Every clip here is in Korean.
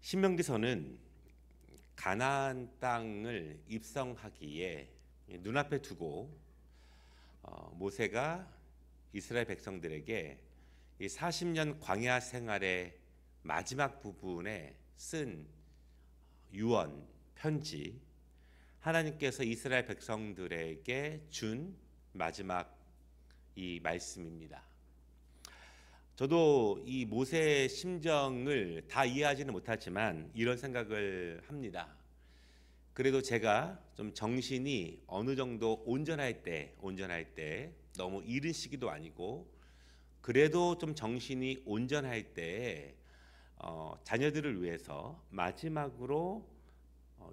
신명기서는 가나안 땅을 입성하기에 눈앞에 두고 모세가 이스라엘 백성들에게 이 40년 광야 생활의 마지막 부분에 쓴 유언, 편지, 하나님께서 이스라엘 백성들에게 준 마지막 이 말씀입니다. 저도 이 모세의 심정을 다 이해하지는 못하지만 이런 생각을 합니다. 그래도 제가 좀 정신이 어느 정도 온전할 때 너무 이른 시기도 아니고 그래도 좀 정신이 온전할 때 자녀들을 위해서 마지막으로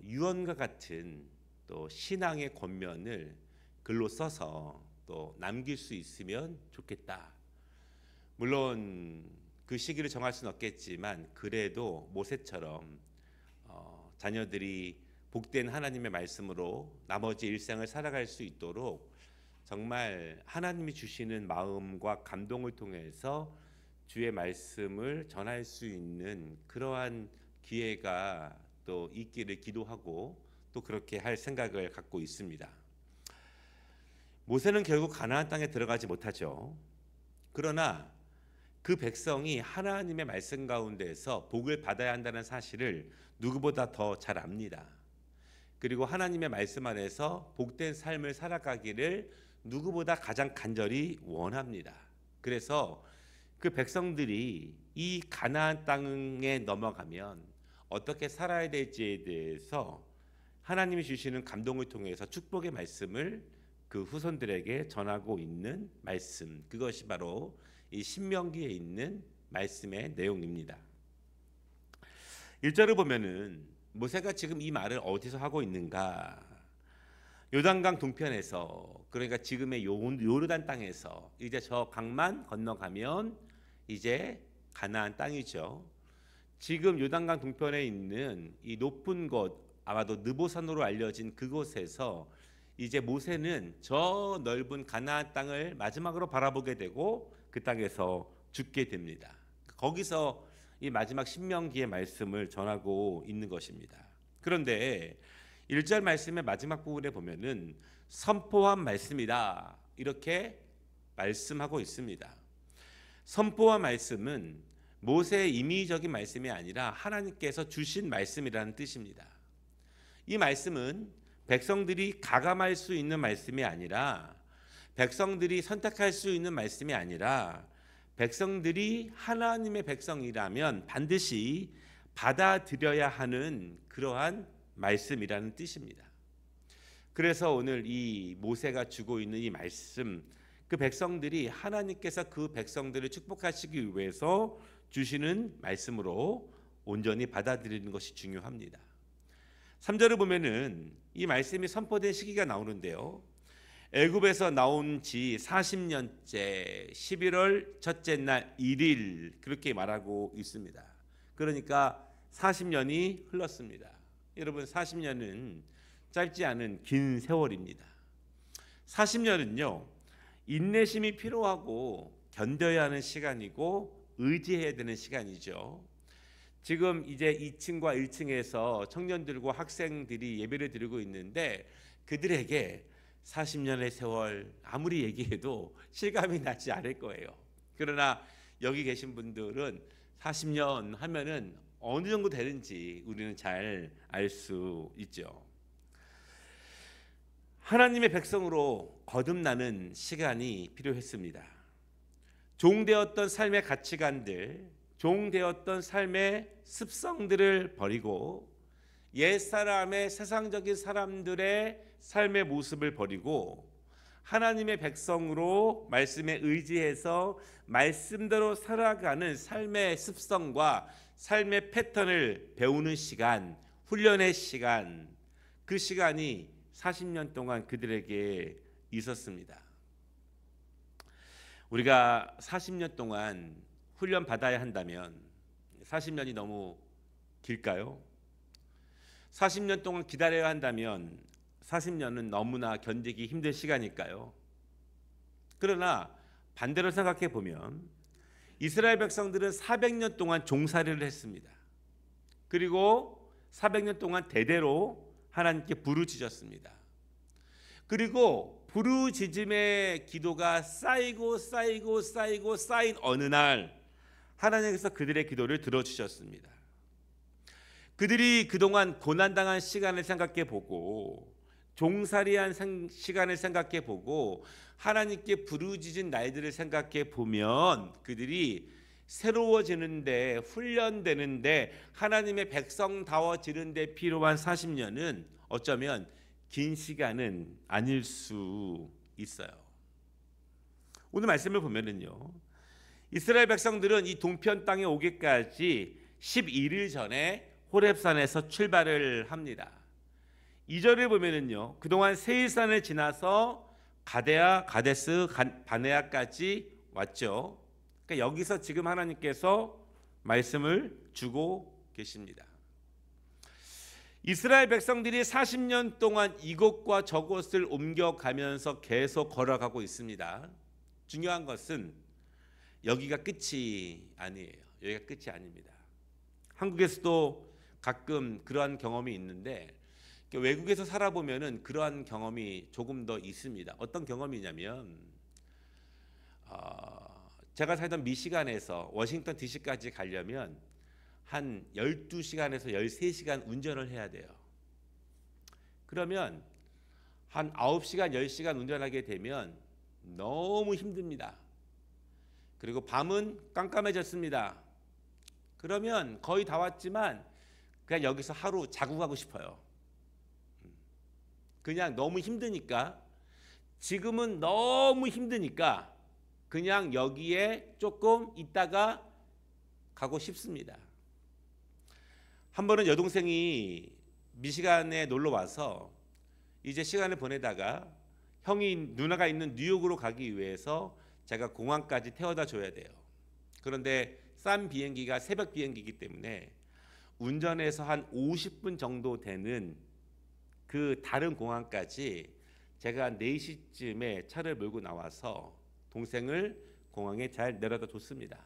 유언과 같은 또 신앙의 권면을 글로 써서 또 남길 수 있으면 좋겠다. 물론 그 시기를 정할 수는 없겠지만 그래도 모세처럼 자녀들이 복된 하나님의 말씀으로 나머지 일생을 살아갈 수 있도록 정말 하나님이 주시는 마음과 감동을 통해서 주의 말씀을 전할 수 있는 그러한 기회가 또 있기를 기도하고 또 그렇게 할 생각을 갖고 있습니다. 모세는 결국 가나안 땅에 들어가지 못하죠. 그러나 그 백성이 하나님의 말씀 가운데에서 복을 받아야 한다는 사실을 누구보다 더 잘 압니다. 그리고 하나님의 말씀 안에서 복된 삶을 살아가기를 누구보다 가장 간절히 원합니다. 그래서 그 백성들이 이 가나안 땅에 넘어가면 어떻게 살아야 될지에 대해서 하나님이 주시는 감동을 통해서 축복의 말씀을 그 후손들에게 전하고 있는 말씀, 그것이 바로 이 신명기에 있는 말씀의 내용입니다. 1절을 보면은 모세가 지금 이 말을 어디서 하고 있는가? 요단강 동편에서, 그러니까 지금의 요르단 땅에서 이제 저 강만 건너가면 이제 가나안 땅이죠. 지금 요단강 동편에 있는 이 높은 곳, 아마도 느보산으로 알려진 그곳에서 이제 모세는 저 넓은 가나안 땅을 마지막으로 바라보게 되고 그 땅에서 죽게 됩니다. 거기서 이 마지막 신명기의 말씀을 전하고 있는 것입니다. 그런데 1절 말씀의 마지막 부분에 보면은 선포한 말씀이다 이렇게 말씀하고 있습니다. 선포한 말씀은 모세의 임의적인 말씀이 아니라 하나님께서 주신 말씀이라는 뜻입니다. 이 말씀은 백성들이 가감할 수 있는 말씀이 아니라 백성들이 선택할 수 있는 말씀이 아니라 백성들이 하나님의 백성이라면 반드시 받아들여야 하는 그러한 말씀이라는 뜻입니다. 그래서 오늘 이 모세가 주고 있는 이 말씀, 그 백성들이 하나님께서 그 백성들을 축복하시기 위해서 주시는 말씀으로 온전히 받아들이는 것이 중요합니다. 3절을 보면은 이 말씀이 선포된 시기가 나오는데요. 애굽에서 나온 지 40년째 11월 첫째 날 1일 그렇게 말하고 있습니다. 그러니까 40년이 흘렀습니다. 여러분 40년은 짧지 않은 긴 세월입니다. 40년은요. 인내심이 필요하고 견뎌야 하는 시간이고 의지해야 되는 시간이죠. 지금 이제 2층과 1층에서 청년들과 학생들이 예배를 드리고 있는데 그들에게 40년의 세월 아무리 얘기해도 실감이 나지 않을 거예요. 그러나 여기 계신 분들은 40년 하면은 어느 정도 되는지 우리는 잘 알 수 있죠. 하나님의 백성으로 거듭나는 시간이 필요했습니다. 종되었던 삶의 가치관들, 종되었던 삶의 습성들을 버리고 옛사람의 세상적인 사람들의 삶의 모습을 버리고 하나님의 백성으로 말씀에 의지해서 말씀대로 살아가는 삶의 습성과 삶의 패턴을 배우는 시간, 훈련의 시간, 그 시간이 40년 동안 그들에게 있었습니다. 우리가 40년 동안 훈련 받아야 한다면 40년이 너무 길까요? 40년 동안 기다려야 한다면 40년은 너무나 견디기 힘든 시간일까요? 그러나 반대로 생각해 보면 이스라엘 백성들은 400년 동안 종살이를 했습니다. 그리고 400년 동안 대대로 하나님께 부르짖었습니다. 그리고 부르짖음의 기도가 쌓이고 쌓인 어느 날 하나님께서 그들의 기도를 들어주셨습니다. 그들이 그동안 고난당한 시간을 생각해 보고 종살이한 시간을 생각해 보고 하나님께 부르짖은 날들을 생각해 보면 그들이 새로워지는데 훈련되는데 하나님의 백성다워지는 데 필요한 40년은 어쩌면 긴 시간은 아닐 수 있어요. 오늘 말씀을 보면은요, 이스라엘 백성들은 이 동편 땅에 오기까지 11일 전에 호렙산에서 출발을 합니다. 2절을 보면은요, 그동안 세일산을 지나서 가데아, 가데스, 바네아까지 왔죠. 그러니까 여기서 지금 하나님께서 말씀을 주고 계십니다. 이스라엘 백성들이 40년 동안 이곳과 저곳을 옮겨가면서 계속 걸어가고 있습니다. 중요한 것은 여기가 끝이 아니에요. 여기가 끝이 아닙니다. 한국에서도 가끔 그러한 경험이 있는데 외국에서 살아보면은 그러한 경험이 조금 더 있습니다. 어떤 경험이냐면 제가 살던 미시간에서 워싱턴 DC까지 가려면 한 12시간에서 13시간 운전을 해야 돼요. 그러면 한 9시간, 10시간 운전하게 되면 너무 힘듭니다. 그리고 밤은 깜깜해졌습니다. 그러면 거의 다 왔지만 그냥 여기서 하루 자고 가고 싶어요. 그냥 너무 힘드니까, 지금은 너무 힘드니까 그냥 여기에 조금 있다가 가고 싶습니다. 한 번은 여동생이 미시간에 놀러 와서 이제 시간을 보내다가 누나가 있는 뉴욕으로 가기 위해서 제가 공항까지 태워다 줘야 돼요. 그런데 싼 비행기가 새벽 비행기이기 때문에 운전해서 한 50분 정도 되는 그 다른 공항까지 제가 4시쯤에 차를 몰고 나와서 동생을 공항에 잘 내려다 줬습니다.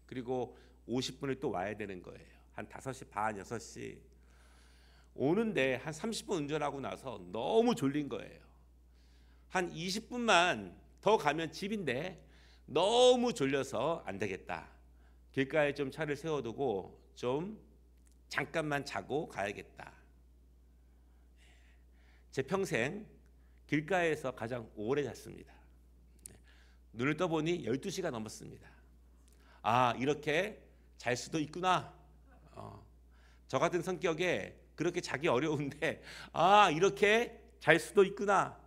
그리고 50분을 또 와야 되는 거예요. 한 5시 반, 6시 오는데 한 30분 운전하고 나서 너무 졸린 거예요. 한 20분만 더 가면 집인데 너무 졸려서 안 되겠다. 길가에 좀 차를 세워두고 좀 잠깐만 자고 가야겠다. 제 평생 길가에서 가장 오래 잤습니다. 눈을 떠보니 12시가 넘었습니다. 아, 이렇게 잘 수도 있구나. 저 같은 성격에 그렇게 자기 어려운데 이렇게 잘 수도 있구나.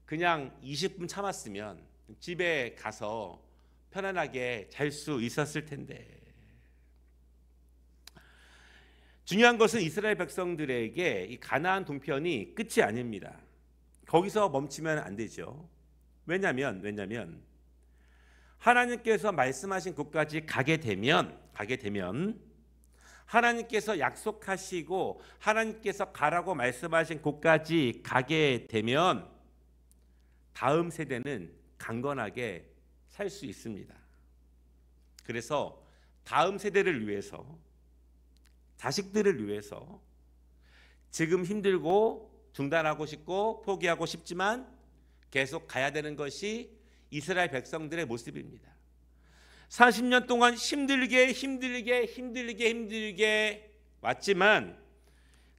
그냥 20분 참았으면 집에 가서 편안하게 잘 수 있었을 텐데. 중요한 것은 이스라엘 백성들에게 이 가나안 동편이 끝이 아닙니다. 거기서 멈추면 안 되죠. 왜냐면 하나님께서 말씀하신 곳까지 가게 되면 하나님께서 약속하시고 하나님께서 가라고 말씀하신 곳까지 가게 되면 다음 세대는 강건하게 살 수 있습니다. 그래서 다음 세대를 위해서, 자식들을 위해서 지금 힘들고 중단하고 싶고 포기하고 싶지만 계속 가야 되는 것이 이스라엘 백성들의 모습입니다. 40년 동안 힘들게 왔지만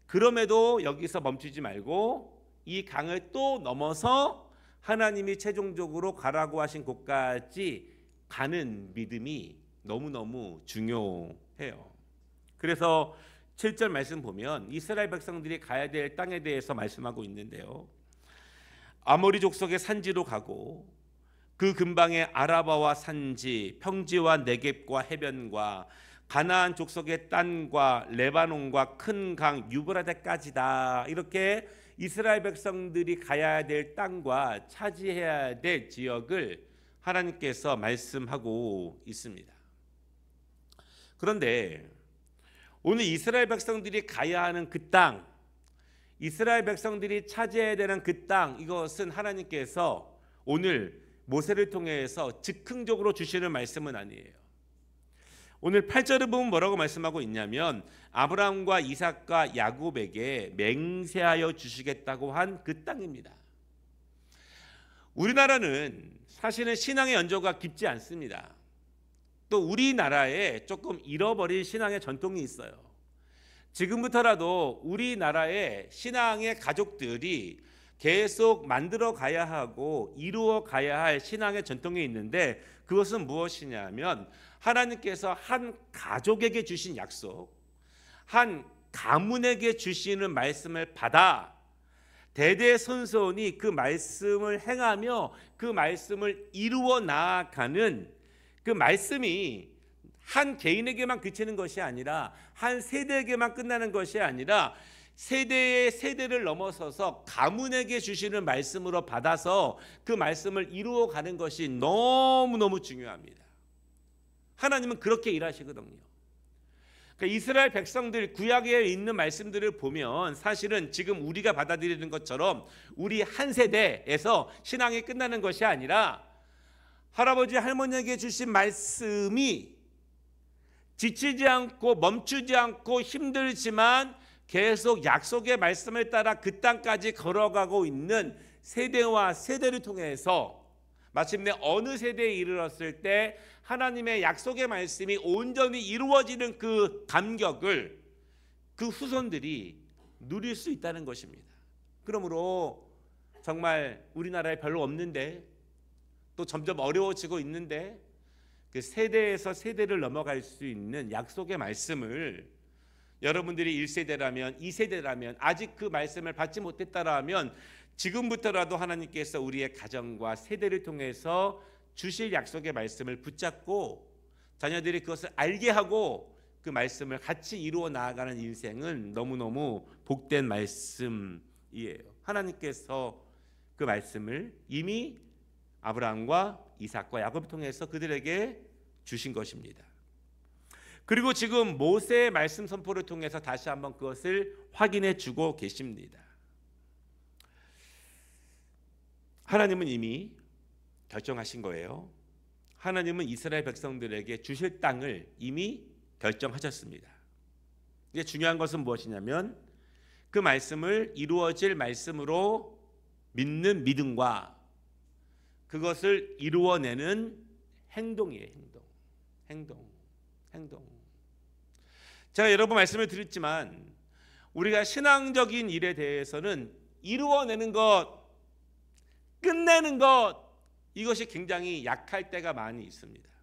그럼에도 여기서 멈추지 말고 이 강을 또 넘어서 하나님이 최종적으로 가라고 하신 곳까지 가는 믿음이 너무너무 중요해요. 그래서 7절 말씀 보면 이스라엘 백성들이 가야 될 땅에 대해서 말씀하고 있는데요. 아모리 족속의 산지로 가고 그 근방의 아라바와 산지, 평지와 네겝과 해변과 가나안 족속의 땅과 레바논과 큰 강 유브라데까지다. 이렇게 이스라엘 백성들이 가야 될 땅과 차지해야 될 지역을 하나님께서 말씀하고 있습니다. 그런데 오늘 이스라엘 백성들이 가야 하는 그 땅, 이스라엘 백성들이 차지해야 되는 그 땅, 이것은 하나님께서 오늘 모세를 통해서 즉흥적으로 주시는 말씀은 아니에요. 오늘 8절을 보면 뭐라고 말씀하고 있냐면 아브라함과 이삭과 야곱에게 맹세하여 주시겠다고 한 그 땅입니다. 우리나라는 사실은 신앙의 연조가 깊지 않습니다. 또 우리나라에 조금 잃어버린 신앙의 전통이 있어요. 지금부터라도 우리나라의 신앙의 가족들이 계속 만들어 가야 하고 이루어 가야 할 신앙의 전통이 있는데, 그것은 무엇이냐면 하나님께서 한 가족에게 주신 약속, 한 가문에게 주시는 말씀을 받아 대대손손이 그 말씀을 행하며 그 말씀을 이루어 나아가는 그 말씀이 한 개인에게만 그치는 것이 아니라 한 세대에게만 끝나는 것이 아니라 세대의 세대를 넘어서서 가문에게 주시는 말씀으로 받아서 그 말씀을 이루어 가는 것이 너무너무 중요합니다. 하나님은 그렇게 일하시거든요. 그러니까 이스라엘 백성들 구약에 있는 말씀들을 보면 사실은 지금 우리가 받아들이는 것처럼 우리 한 세대에서 신앙이 끝나는 것이 아니라 할아버지 할머니에게 주신 말씀이 지치지 않고 멈추지 않고 힘들지만 계속 약속의 말씀을 따라 그 땅까지 걸어가고 있는 세대와 세대를 통해서 마침내 어느 세대에 이르렀을 때 하나님의 약속의 말씀이 온전히 이루어지는 그 감격을 그 후손들이 누릴 수 있다는 것입니다. 그러므로 정말 우리나라에 별로 없는데 또 점점 어려워지고 있는데 그 세대에서 세대를 넘어갈 수 있는 약속의 말씀을 여러분들이 1세대라면 2세대라면 아직 그 말씀을 받지 못했다라면 지금부터라도 하나님께서 우리의 가정과 세대를 통해서 주실 약속의 말씀을 붙잡고 자녀들이 그것을 알게 하고 그 말씀을 같이 이루어 나아가는 인생은 너무너무 복된 말씀이에요. 하나님께서 그 말씀을 이미 아브라함과 이삭과 야곱을 통해서 그들에게 주신 것입니다. 그리고 지금 모세의 말씀 선포를 통해서 다시 한번 그것을 확인해 주고 계십니다. 하나님은 이미 결정하신 거예요. 하나님은 이스라엘 백성들에게 주실 땅을 이미 결정하셨습니다. 이제 중요한 것은 무엇이냐면 그 말씀을 이루어질 말씀으로 믿는 믿음과 그것을 이루어내는 행동이에요. 행동. 제가 여러 번 말씀을 드렸지만 우리가 신앙적인 일에 대해서는 이루어내는 것, 끝내는 것, 이것이 굉장히 약할 때가 많이 있습니다.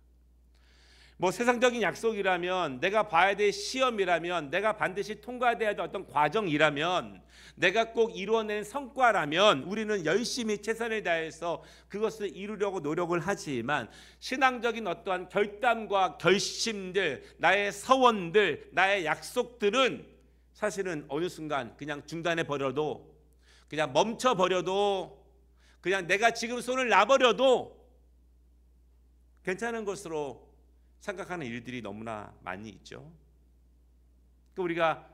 뭐 세상적인 약속이라면, 내가 봐야 될 시험이라면, 내가 반드시 통과돼야 될 어떤 과정이라면, 내가 꼭 이루어낸 성과라면 우리는 열심히 최선을 다해서 그것을 이루려고 노력을 하지만 신앙적인 어떠한 결단과 결심들, 나의 서원들, 나의 약속들은 사실은 어느 순간 그냥 중단해 버려도, 그냥 멈춰 버려도, 그냥 내가 지금 손을 놔버려도 괜찮은 것으로 생각하는 일들이 너무나 많이 있죠. 그러니까 우리가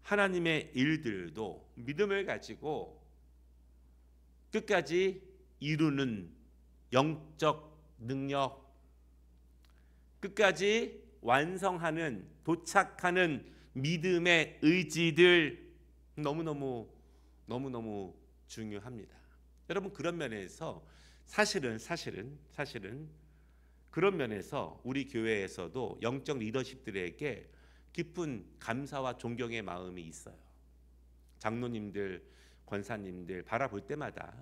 하나님의 일들도 믿음을 가지고 끝까지 이루는 영적 능력, 끝까지 완성하는, 도착하는 믿음의 의지들 너무너무 중요합니다. 여러분, 그런 면에서 사실은 그런 면에서 우리 교회에서도 영적 리더십들에게 깊은 감사와 존경의 마음이 있어요. 장로님들, 권사님들 바라볼 때마다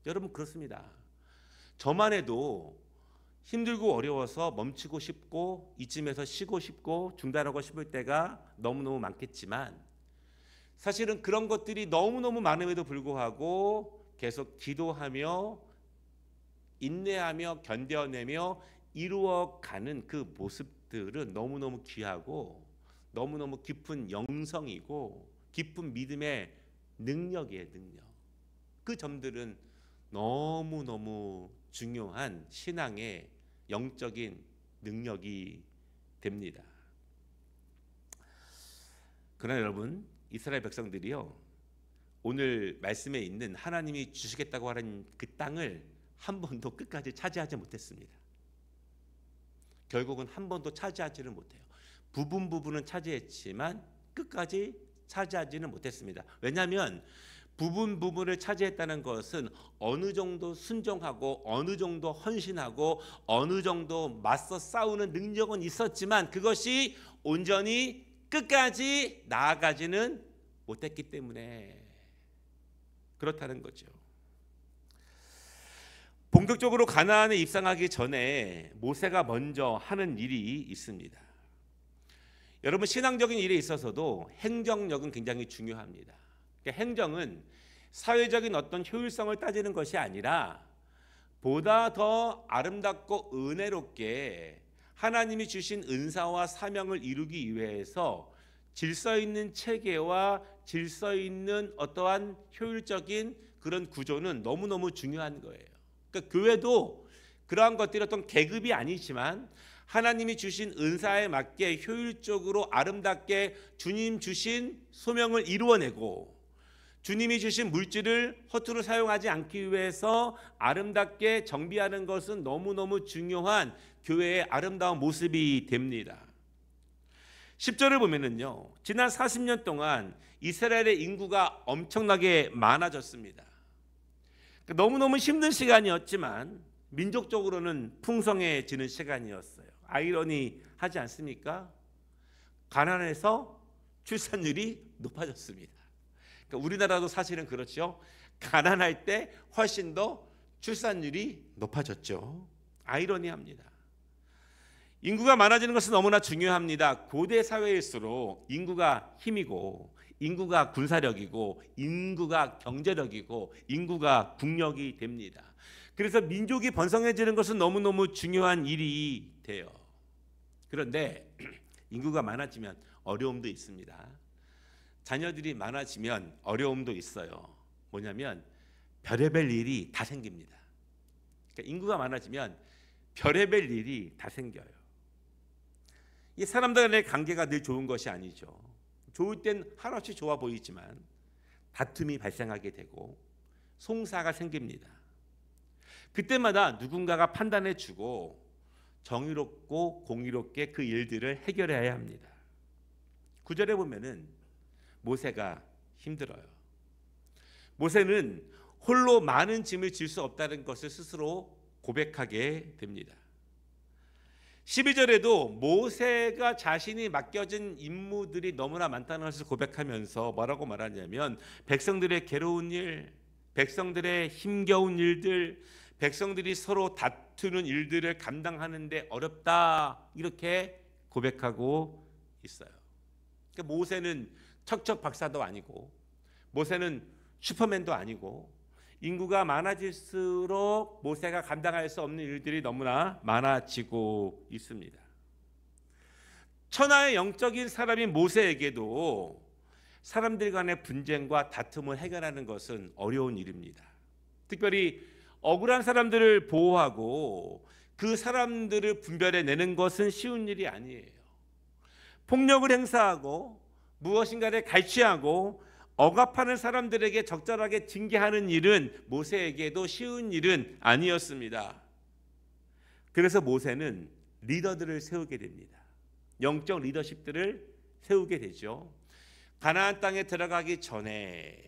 여러분 그렇습니다. 저만 해도 힘들고 어려워서 멈추고 싶고 이쯤에서 쉬고 싶고 중단하고 싶을 때가 너무너무 많겠지만 사실은 그런 것들이 너무너무 많음에도 불구하고 계속 기도하며 인내하며 견뎌내며 이루어가는 그 모습들은 너무너무 귀하고 너무너무 깊은 영성이고 깊은 믿음의 능력이에요. 능력. 그 점들은 너무너무 중요한 신앙의 영적인 능력이 됩니다. 그러나 여러분, 이스라엘 백성들이요, 오늘 말씀에 있는 하나님이 주시겠다고 하는 그 땅을 한 번도 끝까지 차지하지 못했습니다. 결국은 한 번도 차지하지는 못해요. 부분은 차지했지만 끝까지 차지하지는 못했습니다. 왜냐하면 부분을 차지했다는 것은 어느 정도 순종하고 어느 정도 헌신하고 어느 정도 맞서 싸우는 능력은 있었지만 그것이 온전히 끝까지 나아가지는 못했기 때문에 그렇다는 거죠. 본격적으로 가나안에 입성하기 전에 모세가 먼저 하는 일이 있습니다. 여러분, 신앙적인 일에 있어서도 행정력은 굉장히 중요합니다. 그러니까 행정은 사회적인 어떤 효율성을 따지는 것이 아니라 보다 더 아름답고 은혜롭게 하나님이 주신 은사와 사명을 이루기 위해서 질서 있는 체계와 질서 있는 어떠한 효율적인 그런 구조는 너무너무 중요한 거예요. 그러니까 교회도 그러한 것들이 어떤 계급이 아니지만 하나님이 주신 은사에 맞게 효율적으로 아름답게 주님 주신 소명을 이루어내고 주님이 주신 물질을 허투루 사용하지 않기 위해서 아름답게 정비하는 것은 너무너무 중요한 교회의 아름다운 모습이 됩니다. 10절을 보면은요, 지난 40년 동안 이스라엘의 인구가 엄청나게 많아졌습니다. 너무너무 힘든 시간이었지만 민족적으로는 풍성해지는 시간이었어요. 아이러니하지 않습니까? 가난해서 출산율이 높아졌습니다. 그러니까 우리나라도 사실은 그렇죠. 가난할 때 훨씬 더 출산율이 높아졌죠. 아이러니합니다. 인구가 많아지는 것은 너무나 중요합니다. 고대 사회일수록 인구가 힘이고 인구가 군사력이고 인구가 경제력이고 인구가 국력이 됩니다. 그래서 민족이 번성해지는 것은 너무너무 중요한 일이 돼요. 그런데 인구가 많아지면 어려움도 있습니다. 자녀들이 많아지면 어려움도 있어요. 뭐냐면 별의별 일이 다 생깁니다. 그러니까 인구가 많아지면 별의별 일이 다 생겨요. 이 사람들 간의 관계가 늘 좋은 것이 아니죠. 좋을 땐 한없이 좋아 보이지만 다툼이 발생하게 되고 송사가 생깁니다. 그때마다 누군가가 판단해주고 정의롭고 공의롭게 그 일들을 해결해야 합니다. 9절에 보면은 모세가 힘들어요. 모세는 홀로 많은 짐을 질 수 없다는 것을 스스로 고백하게 됩니다. 12절에도 모세가 자신이 맡겨진 임무들이 너무나 많다는 것을 고백하면서 뭐라고 말하냐면 백성들의 괴로운 일, 백성들의 힘겨운 일들, 백성들이 서로 다투는 일들을 감당하는데 어렵다 이렇게 고백하고 있어요. 그러니까 모세는 척척 박사도 아니고 모세는 슈퍼맨도 아니고 인구가 많아질수록 모세가 감당할 수 없는 일들이 너무나 많아지고 있습니다. 천하의 영적인 사람인 모세에게도 사람들 간의 분쟁과 다툼을 해결하는 것은 어려운 일입니다. 특별히 억울한 사람들을 보호하고 그 사람들을 분별해내는 것은 쉬운 일이 아니에요. 폭력을 행사하고 무엇인가를 갈취하고 억압하는 사람들에게 적절하게 징계하는 일은 모세에게도 쉬운 일은 아니었습니다. 그래서 모세는 리더들을 세우게 됩니다. 영적 리더십들을 세우게 되죠. 가나안 땅에 들어가기 전에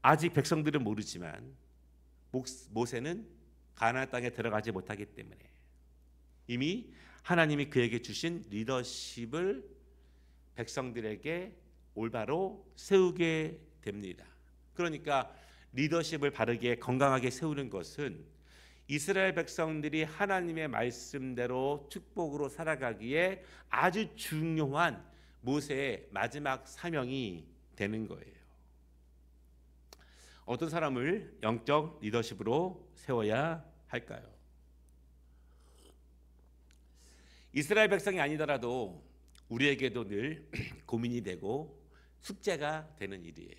아직 백성들은 모르지만 모세는 가나안 땅에 들어가지 못하기 때문에 이미 하나님이 그에게 주신 리더십을 백성들에게 올바로 세우게 됩니다. 그러니까 리더십을 바르게 건강하게 세우는 것은 이스라엘 백성들이 하나님의 말씀대로 축복으로 살아가기에 아주 중요한 모세의 마지막 사명이 되는 거예요. 어떤 사람을 영적 리더십으로 세워야 할까요? 이스라엘 백성이 아니더라도 우리에게도 늘 고민이 되고 숙제가 되는 일이에요.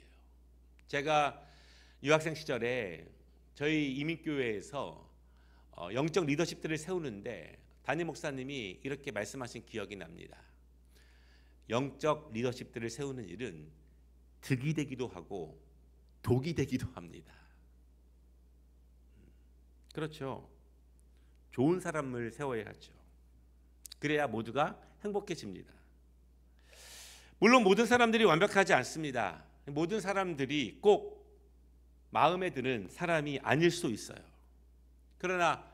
제가 유학생 시절에 저희 이민교회에서 영적 리더십들을 세우는데 담임 목사님이 이렇게 말씀하신 기억이 납니다. 영적 리더십들을 세우는 일은 득이 되기도 하고 독이 되기도 합니다. 그렇죠. 좋은 사람을 세워야 하죠. 그래야 모두가 행복해집니다. 물론 모든 사람들이 완벽하지 않습니다. 모든 사람들이 꼭 마음에 드는 사람이 아닐 수 있어요. 그러나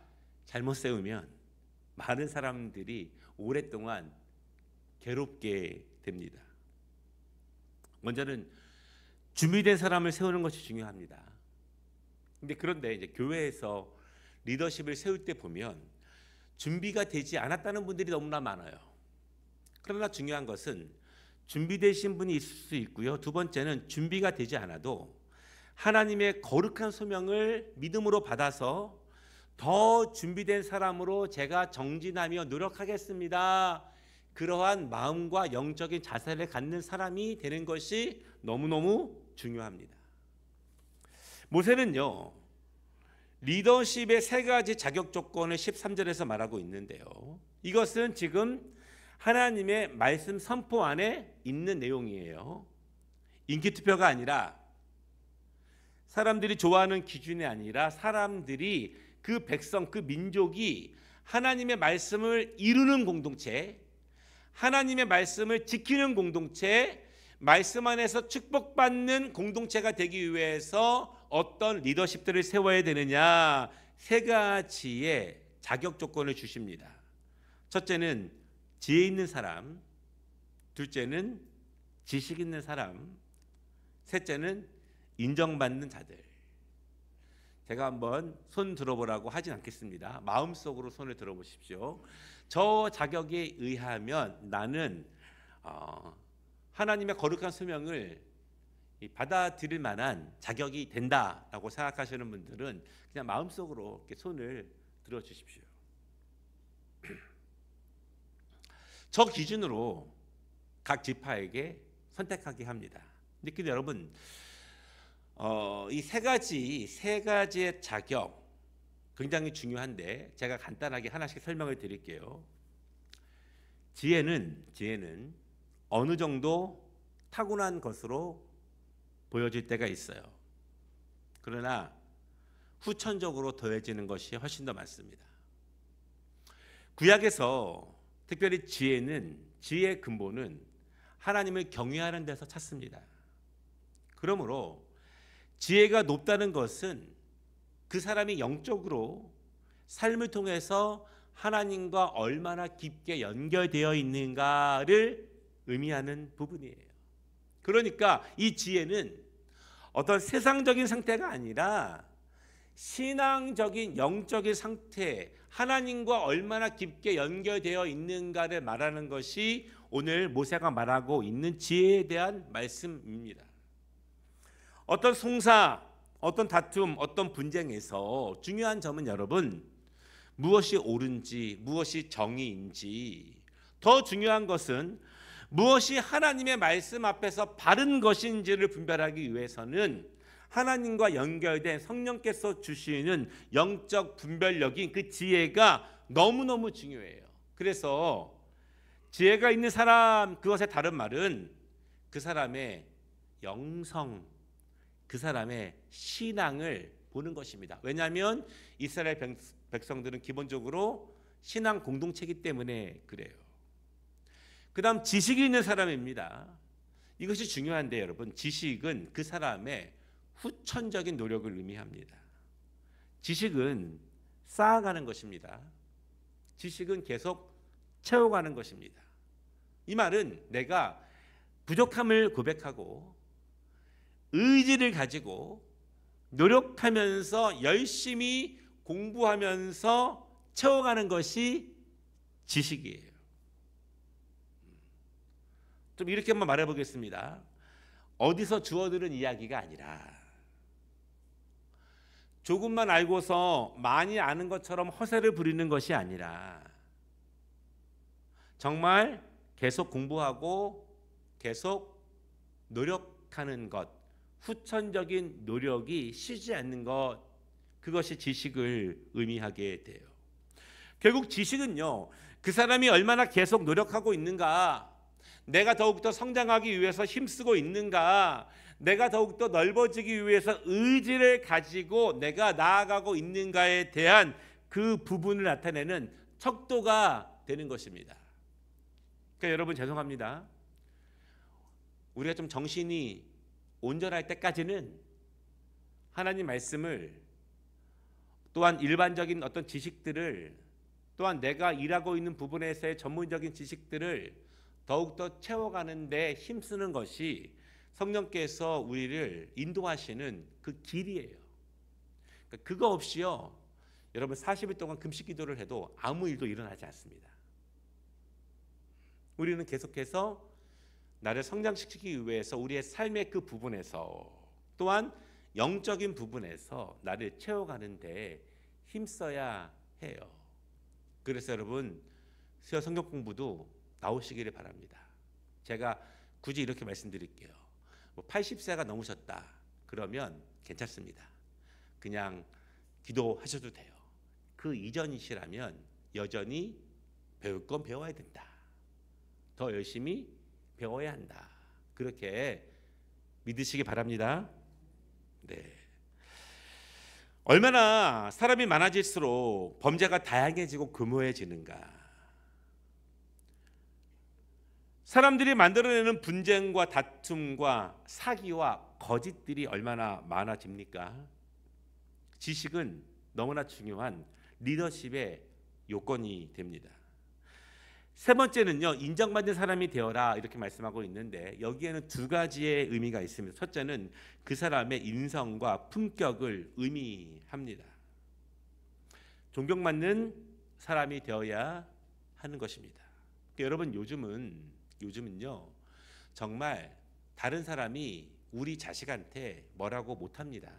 잘못 세우면 많은 사람들이 오랫동안 괴롭게 됩니다. 먼저는 준비된 사람을 세우는 것이 중요합니다. 그런데 이제 교회에서 리더십을 세울 때 보면 준비가 되지 않았다는 분들이 너무나 많아요. 그러나 중요한 것은 준비되신 분이 있을 수 있고요. 두 번째는 준비가 되지 않아도 하나님의 거룩한 소명을 믿음으로 받아서 더 준비된 사람으로 제가 정진하며 노력하겠습니다. 그러한 마음과 영적인 자세를 갖는 사람이 되는 것이 너무너무 중요합니다. 모세는요, 리더십의 세 가지 자격 조건을 13절에서 말하고 있는데요. 이것은 지금 하나님의 말씀 선포 안에 있는 내용이에요. 인기투표가 아니라 사람들이 좋아하는 기준이 아니라 사람들이 그 백성, 그 민족이 하나님의 말씀을 이루는 공동체, 하나님의 말씀을 지키는 공동체, 말씀 안에서 축복받는 공동체가 되기 위해서 어떤 리더십들을 세워야 되느냐, 세 가지의 자격 조건을 주십니다. 첫째는 지혜 있는 사람, 둘째는 지식 있는 사람, 셋째는 인정받는 자들. 제가 한번 손 들어보라고 하진 않겠습니다. 마음속으로 손을 들어보십시오. 저 자격에 의하면 나는 하나님의 거룩한 소명을 받아들일 만한 자격이 된다라고 생각하시는 분들은 그냥 마음속으로 이렇게 손을 들어주십시오. 저 기준으로 각 지파에게 선택하게 합니다. 근데 여러분, 이 세 가지의 자격 굉장히 중요한데 제가 간단하게 하나씩 설명을 드릴게요. 지혜는 어느 정도 타고난 것으로 보여질 때가 있어요. 그러나 후천적으로 더해지는 것이 훨씬 더 많습니다. 구약에서 특별히 지혜의 근본은 하나님을 경외하는 데서 찾습니다. 그러므로 지혜가 높다는 것은 그 사람이 영적으로 삶을 통해서 하나님과 얼마나 깊게 연결되어 있는가를 의미하는 부분이에요. 그러니까 이 지혜는 어떤 세상적인 상태가 아니라 신앙적인 영적인 상태, 하나님과 얼마나 깊게 연결되어 있는가를 말하는 것이 오늘 모세가 말하고 있는 지혜에 대한 말씀입니다. 어떤 송사, 어떤 다툼, 어떤 분쟁에서 중요한 점은 여러분, 무엇이 옳은지, 무엇이 정의인지, 더 중요한 것은 무엇이 하나님의 말씀 앞에서 바른 것인지를 분별하기 위해서는 하나님과 연결된 성령께서 주시는 영적 분별력인 그 지혜가 너무너무 중요해요. 그래서 지혜가 있는 사람, 그것의 다른 말은 그 사람의 영성, 그 사람의 신앙을 보는 것입니다. 왜냐하면 이스라엘 백성들은 기본적으로 신앙 공동체이기 때문에 그래요. 그 다음 지식이 있는 사람입니다. 이것이 중요한데 여러분, 지식은 그 사람의 후천적인 노력을 의미합니다. 지식은 쌓아가는 것입니다. 지식은 계속 채워가는 것입니다. 이 말은 내가 부족함을 고백하고 의지를 가지고 노력하면서 열심히 공부하면서 채워가는 것이 지식이에요. 좀 이렇게 한번 말해보겠습니다. 어디서 주워들은 이야기가 아니라 조금만 알고서 많이 아는 것처럼 허세를 부리는 것이 아니라 정말 계속 공부하고 계속 노력하는 것, 후천적인 노력이 쉬지 않는 것, 그것이 지식을 의미하게 돼요. 결국 지식은요, 그 사람이 얼마나 계속 노력하고 있는가, 내가 더욱더 성장하기 위해서 힘쓰고 있는가, 내가 더욱더 넓어지기 위해서 의지를 가지고 내가 나아가고 있는가에 대한 그 부분을 나타내는 척도가 되는 것입니다. 그러니까 여러분 죄송합니다. 우리가 좀 정신이 온전할 때까지는 하나님 말씀을, 또한 일반적인 어떤 지식들을, 또한 내가 일하고 있는 부분에서의 전문적인 지식들을 더욱더 채워가는 데 힘쓰는 것이 성령께서 우리를 인도하시는 그 길이에요. 그러니까 그거 없이요, 여러분 40일 동안 금식 기도를 해도 아무 일도 일어나지 않습니다. 우리는 계속해서 나를 성장시키기 위해서 우리의 삶의 그 부분에서, 또한 영적인 부분에서 나를 채워가는 데 힘써야 해요. 그래서 여러분 수요 성경 공부도 나오시기를 바랍니다. 제가 굳이 이렇게 말씀드릴게요. 80세가 넘으셨다 그러면 괜찮습니다. 그냥 기도하셔도 돼요. 그 이전이시라면 여전히 배울 건 배워야 된다. 더 열심히 배워야 한다. 그렇게 믿으시기 바랍니다. 네. 얼마나 사람이 많아질수록 범죄가 다양해지고 교묘해지는가. 사람들이 만들어내는 분쟁과 다툼과 사기와 거짓들이 얼마나 많아집니까? 지식은 너무나 중요한 리더십의 요건이 됩니다. 세 번째는요, 인정받는 사람이 되어라 이렇게 말씀하고 있는데, 여기에는 두 가지의 의미가 있습니다. 첫째는 그 사람의 인성과 품격을 의미합니다. 존경받는 사람이 되어야 하는 것입니다. 여러분 요즘은요 정말 다른 사람이 우리 자식한테 뭐라고 못합니다.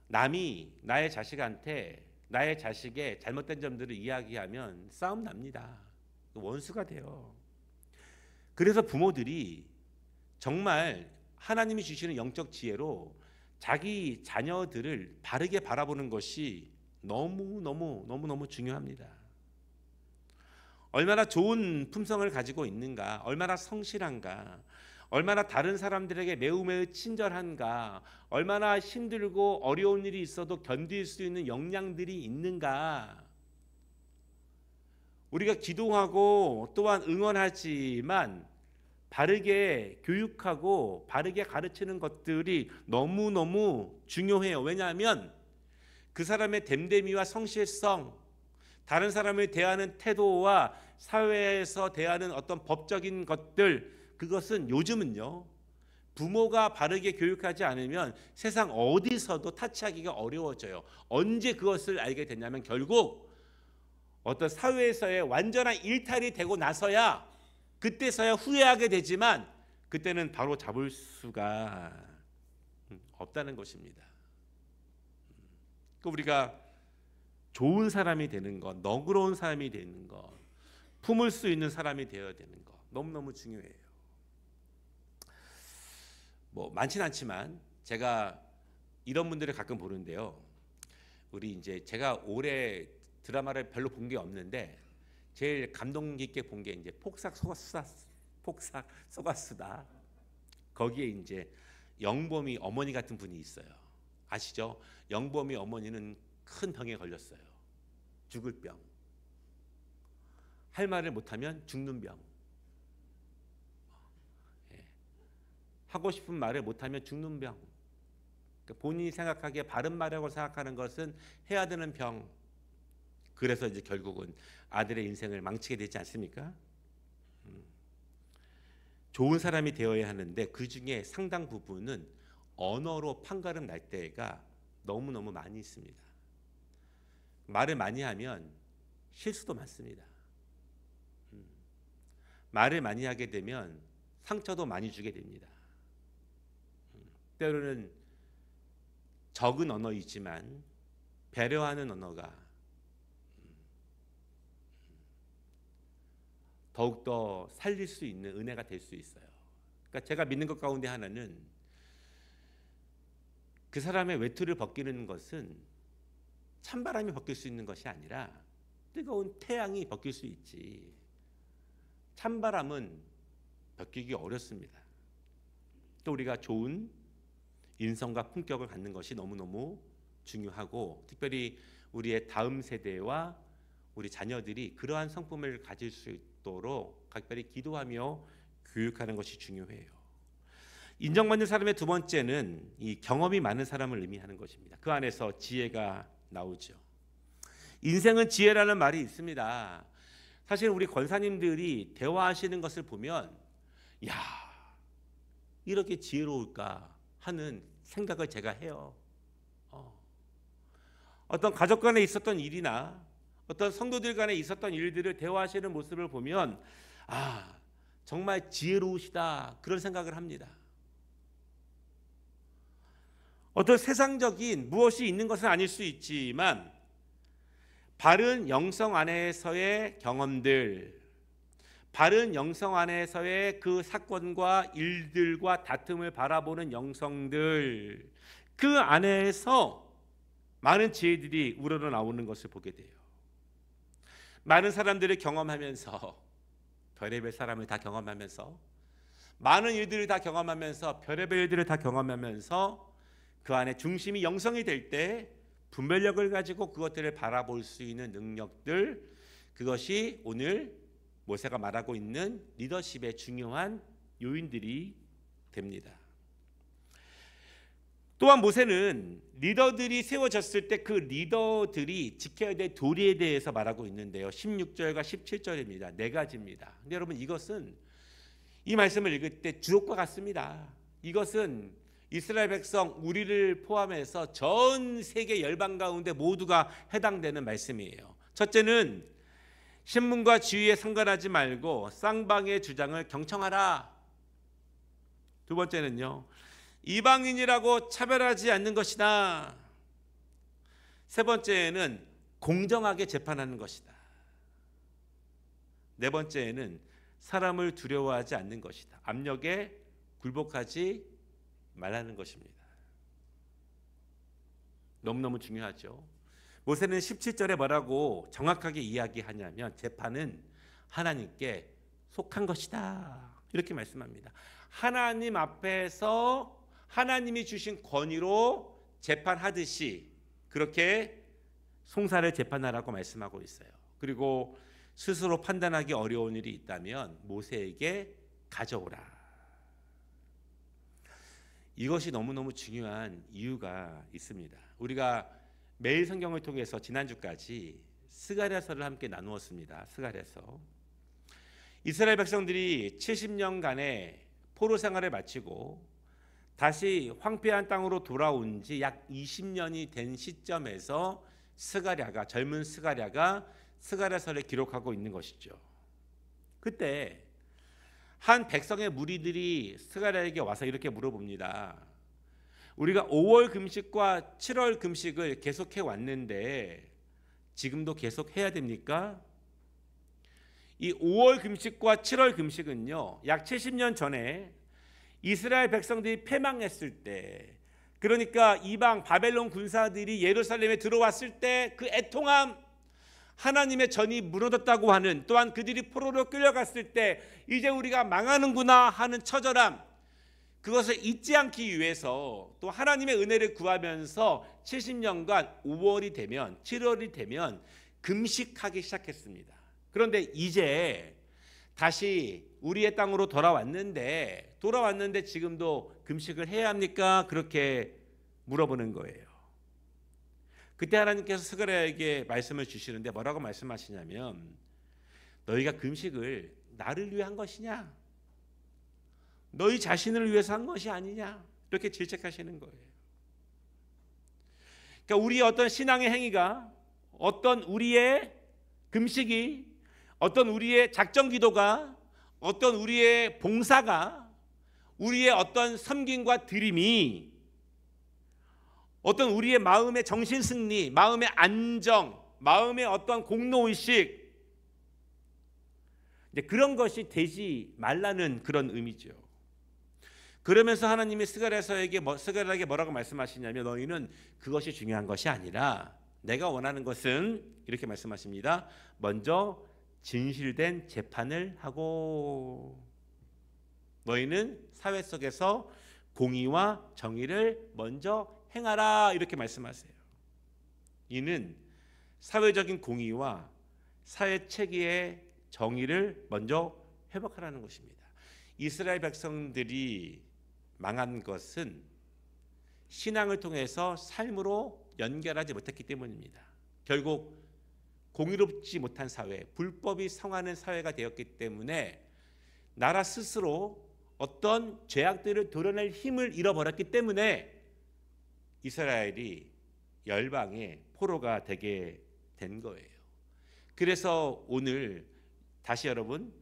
남이 나의 자식한테 나의 자식의 잘못된 점들을 이야기하면 싸움 납니다. 원수가 돼요. 그래서 부모들이 정말 하나님이 주시는 영적 지혜로 자기 자녀들을 바르게 바라보는 것이 너무 중요합니다. 얼마나 좋은 품성을 가지고 있는가, 얼마나 성실한가, 얼마나 다른 사람들에게 매우 친절한가, 얼마나 힘들고 어려운 일이 있어도 견딜 수 있는 역량들이 있는가. 우리가 기도하고 또한 응원하지만 바르게 교육하고 바르게 가르치는 것들이 너무 중요해요. 왜냐하면 그 사람의 됨됨이와 성실성, 다른 사람을 대하는 태도와 사회에서 대하는 어떤 법적인 것들, 그것은 요즘은요 부모가 바르게 교육하지 않으면 세상 어디서도 타치하기가 어려워져요. 언제 그것을 알게 됐냐면 결국 어떤 사회에서의 완전한 일탈이 되고 나서야, 그때서야 후회하게 되지만 그때는 바로 잡을 수가 없다는 것입니다. 우리가 좋은 사람이 되는 것, 너그러운 사람이 되는 것, 품을 수 있는 사람이 되어야 되는 것 너무너무 중요해요. 많지는 않지만 제가 이런 분들을 가끔 보는데요. 우리 이제 제가 올해 드라마를 별로 본 게 없는데 제일 감동 깊게 본 게 이제 폭삭 속았수다. 거기에 이제 영범이 어머니 같은 분이 있어요. 아시죠? 영범이 어머니는 큰 병에 걸렸어요. 죽을 병. 할 말을 못하면 죽는 병. 하고 싶은 말을 못하면 죽는 병. 그러니까 본인이 생각하기에 바른 말이라고 생각하는 것은 해야 되는 병. 그래서 이제 결국은 아들의 인생을 망치게 되지 않습니까? 좋은 사람이 되어야 하는데 그 중에 상당 부분은 언어로 판가름 날 때가 너무너무 많이 있습니다. 말을 많이 하면 실수도 많습니다. 말을 많이 하게 되면 상처도 많이 주게 됩니다. 때로는 적은 언어이지만 배려하는 언어가 더욱더 살릴 수 있는 은혜가 될 수 있어요. 그러니까 제가 믿는 것 가운데 하나는 그 사람의 외투를 벗기는 것은 찬바람이 벗길 수 있는 것이 아니라 뜨거운 태양이 벗길 수 있지, 찬바람은 벗기기 어렵습니다. 또 우리가 좋은 인성과 품격을 갖는 것이 너무너무 중요하고, 특별히 우리의 다음 세대와 우리 자녀들이 그러한 성품을 가질 수 있도록 각별히 기도하며 교육하는 것이 중요해요. 인정받는 사람의 두 번째는 이 경험이 많은 사람을 의미하는 것입니다. 그 안에서 지혜가 나오죠. 인생은 지혜라는 말이 있습니다. 사실 우리 권사님들이 대화하시는 것을 보면 야, 이렇게 지혜로울까 하는 생각을 제가 해요. 어떤 가족 간에 있었던 일이나 어떤 성도들 간에 있었던 일들을 대화하시는 모습을 보면 아, 정말 지혜로우시다, 그런 생각을 합니다. 어떤 세상적인 무엇이 있는 것은 아닐 수 있지만 바른 영성 안에서의 경험들, 바른 영성 안에서의 그 사건과 일들과 다툼을 바라보는 영성들, 그 안에서 많은 지혜들이 우러러 나오는 것을 보게 돼요. 많은 사람들을 경험하면서, 별의별 사람을 다 경험하면서, 많은 일들을 다 경험하면서, 별의별 일들을 다 경험하면서 그 안에 중심이 영성이 될 때 분별력을 가지고 그것들을 바라볼 수 있는 능력들, 그것이 오늘 모세가 말하고 있는 리더십의 중요한 요인들이 됩니다. 또한 모세는 리더들이 세워졌을 때 그 리더들이 지켜야 될 도리에 대해서 말하고 있는데요. 16절과 17절입니다. 네 가지입니다. 근데 여러분, 이것은 이 말씀을 읽을 때 주옥과 같습니다. 이것은 이스라엘 백성, 우리를 포함해서 전 세계 열방 가운데 모두가 해당되는 말씀이에요. 첫째는 신분과 지위에 상관하지 말고 쌍방의 주장을 경청하라. 두 번째는요, 이방인이라고 차별하지 않는 것이다. 세 번째는 공정하게 재판하는 것이다. 네 번째는 사람을 두려워하지 않는 것이다. 압력에 굴복하지 말라는 것입니다. 너무너무 중요하죠. 모세는 17절에 뭐라고 정확하게 이야기하냐면 재판은 하나님께 속한 것이다, 이렇게 말씀합니다. 하나님 앞에서 하나님이 주신 권위로 재판하듯이 그렇게 송사를 재판하라고 말씀하고 있어요. 그리고 스스로 판단하기 어려운 일이 있다면 모세에게 가져오라. 이것이 너무너무 중요한 이유가 있습니다. 우리가 매일 성경을 통해서 지난주까지 스가랴서를 함께 나누었습니다. 스가랴서. 이스라엘 백성들이 70년간의 포로 생활을 마치고 다시 황폐한 땅으로 돌아온 지 약 20년이 된 시점에서 스가랴가, 젊은 스가랴가 스가랴서를 기록하고 있는 것이죠. 그때 한 백성의 무리들이 스가랴에게 와서 이렇게 물어봅니다. 우리가 5월 금식과 7월 금식을 계속해 왔는데 지금도 계속 해야 됩니까? 이 5월 금식과 7월 금식은요, 약 70년 전에 이스라엘 백성들이 패망했을 때, 그러니까 이방 바벨론 군사들이 예루살렘에 들어왔을 때 그 애통함, 하나님의 전이 무너졌다고 하는, 또한 그들이 포로로 끌려갔을 때 이제 우리가 망하는구나 하는 처절함, 그것을 잊지 않기 위해서 또 하나님의 은혜를 구하면서 70년간 5월이 되면 7월이 되면 금식하기 시작했습니다. 그런데 이제 다시 우리의 땅으로 돌아왔는데 지금도 금식을 해야 합니까? 그렇게 물어보는 거예요. 그때 하나님께서 스가랴에게 말씀을 주시는데 뭐라고 말씀하시냐면, 너희가 금식을 나를 위해 한 것이냐? 너희 자신을 위해서 한 것이 아니냐? 이렇게 질책하시는 거예요. 그러니까 우리의 어떤 신앙의 행위가, 어떤 우리의 금식이, 어떤 우리의 작정 기도가, 어떤 우리의 봉사가, 우리의 어떤 섬김과 드림이, 어떤 우리의 마음의 정신 승리, 마음의 안정, 마음의 어떤 공로의식, 그런 것이 되지 말라는 그런 의미죠. 그러면서 하나님이 스가랴에게 뭐라고 말씀하시냐면, 너희는 그것이 중요한 것이 아니라 내가 원하는 것은, 이렇게 말씀하십니다. 먼저 진실된 재판을 하고, 너희는 사회 속에서 공의와 정의를 먼저 행하라 이렇게 말씀하세요. 이는 사회적인 공의와 사회 체계의 정의를 먼저 회복하라는 것입니다. 이스라엘 백성들이 망한 것은 신앙을 통해서 삶으로 연결하지 못했기 때문입니다. 결국 공의롭지 못한 사회, 불법이 성하는 사회가 되었기 때문에 나라 스스로 어떤 죄악들을 도려낼 힘을 잃어버렸기 때문에 이스라엘이 열방의 포로가 되게 된 거예요. 그래서 오늘 다시 여러분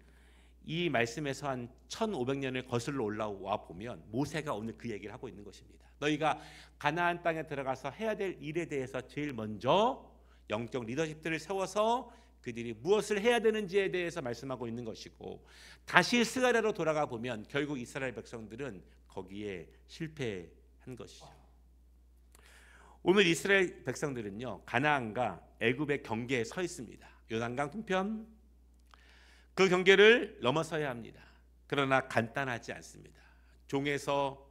이 말씀에서 한 1500년을 거슬러 올라와 보면 모세가 오늘 그 얘기를 하고 있는 것입니다. 너희가 가나안 땅에 들어가서 해야 될 일에 대해서 제일 먼저 영적 리더십들을 세워서 그들이 무엇을 해야 되는지에 대해서 말씀하고 있는 것이고, 다시 스가랴로 돌아가 보면 결국 이스라엘 백성들은 거기에 실패한 것이죠. 오늘 이스라엘 백성들은요 가나안과 애굽의 경계에 서 있습니다. 요단강 동편 그 경계를 넘어서야 합니다. 그러나 간단하지 않습니다. 종에서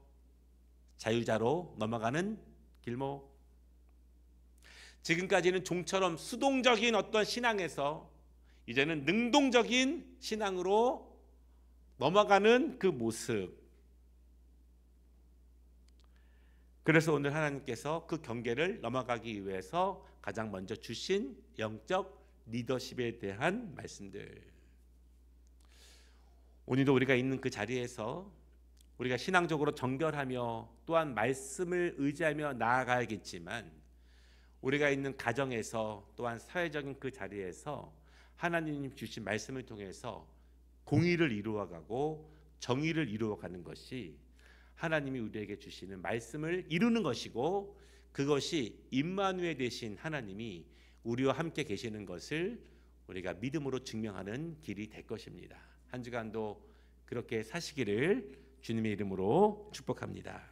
자유자로 넘어가는 길목. 지금까지는 종처럼 수동적인 어떤 신앙에서 이제는 능동적인 신앙으로 넘어가는 그 모습. 그래서 오늘 하나님께서 그 경계를 넘어가기 위해서 가장 먼저 주신 영적 리더십에 대한 말씀들. 오늘도 우리가 있는 그 자리에서 우리가 신앙적으로 정결하며 또한 말씀을 의지하며 나아가야겠지만, 우리가 있는 가정에서 또한 사회적인 그 자리에서 하나님 주신 말씀을 통해서 공의를 이루어가고 정의를 이루어가는 것이 하나님이 우리에게 주시는 말씀을 이루는 것이고, 그것이 임마누엘 되신 하나님이 우리와 함께 계시는 것을 우리가 믿음으로 증명하는 길이 될 것입니다. 한 주간도 그렇게 사시기를 주님의 이름으로 축복합니다.